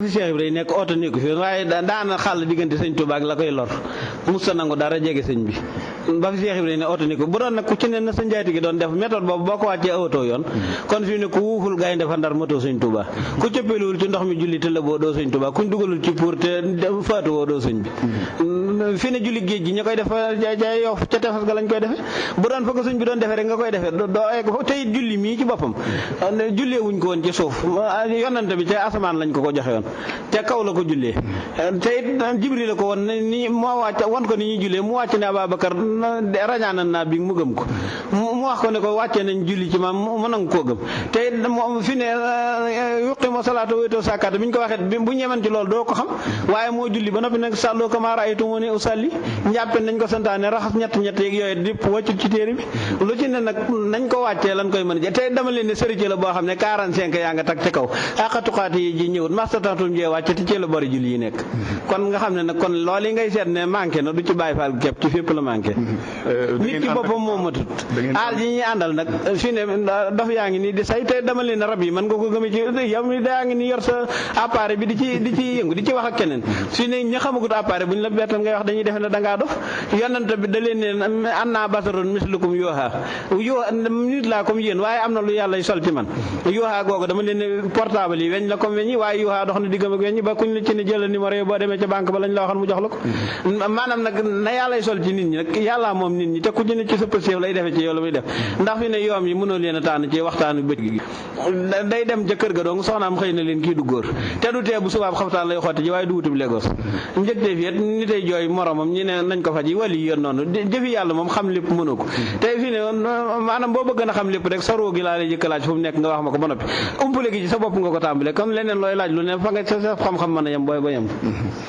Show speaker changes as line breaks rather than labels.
fi Cheikh Ibrahima nekk oto nekku fi waaye daana xàll diggante sëñ Touba ak la koy lor musta nangu dara jege sëñ bi ba fi Cheikh Ibrahima ne oto nekku bu doon nag ku ci ne na sa njaati gi doon def méthode boobu boo ko wàccee awatoo yoon kon fi ne ku wuuful gaynde fa ndar matoo sëñ Touba ku cëppeeluwul ci ndox mi julli te la boo doo sëñ Touba kuñ dugalul ci pour te faatu woo doo sëñ bi fi ne julli géej gi ña koy def jaay yow ca tefes ga lañ koy defe bu doon fa ko sëñ bi doon defee rek nga koy defee doo egg fa tey julli mii ci boppam jullee wuñ ko woon ci suuf yonante bi ca asamaan lañ ko joxe woon te kaw la ko jullee te it Jibril la ko woon ni moo wàcc won ko ni ñuy jullee mu wàcc ne Ababacar rañaanan naa bi mu gëm ko mu wax ko ne ko wàccee nañ julli ci maam mu nangu koo gëm te it moom fi ne yuqimu salaata wa yu'tu zakaata bi ñu ko waxee bu ñeman ci loolu doo ko xam waaye moo julli ba noppi nag sàlloo kamaa ra'aytumuunii usalli njàppe nañ ko santaane raxas ñett yeeg yooyu dipp wàccut ci téere bi lu ci ne nag nañ ko wàccee lan koy mën a te dama leen ne sëriñ la boo xam ne 45 yaa nga tag ci kaw aqatuqaati yi ji ñëwut mastataatum jee wàcc te ci la bari julli yi nekk kon nga xam ne nag kon loolu yi ngay seet ne manqué na du ci bàyyi faal képp ci fépp la manqué nit ki boppam moo matut aal yi ñuy àndal nag fi ne dof yaa ngi nii di say te dama leen rab yi mën nga ko gëmee ci yow mi daa ngi nii yor sa appareil bi di ci yëngu di ci wax ak keneen fi ne ñi xamagut appareil bu ñu la bettal ngay wax dañuy defe ne dangaa dof yonent bi da leen ne annaa basarun mislukum yooha nit laa comme yéen waaye am na lu yàlla sol ci man yooha googu dama leen ne portable yi weñ la comme weñ yi waaye yooha dox na diggam ak weñ yi ba kuñ la ci ne jëlal numéro yi boo demee ca banque ba lañ la waxoon mu jox la ko maanaam nag na yàllay sol ci nit ñi nag yàllaa moom nit ñi te ku ci ne ci sa pëseef lay defee ci yow la muy def ndax fi ne yoom yi mënoo leen a tànn ci waxtaanu bëj gi day dem ca kër ga dong soxnaam xëy na leen kii du góor te du tee bu subaab xaftaan lay xotti ji waaye du wutub Lagos njëgte fi it ni tey jooy moromam ñi ne nañ ko faj yi wali yoon noonu jëfi yàlla moom xam lépp mënoo ko te fi ne maanaam boo bëgg na xam lépp rek sa roo gi laa lay jëkk laaj fu mu nekk nga wax ma ko ba noppi umpale gi ci sa bopp nga ko tàmbale comme leneen looy laaj lu ne fa nga sa xam-xam mën a yem booy ba yem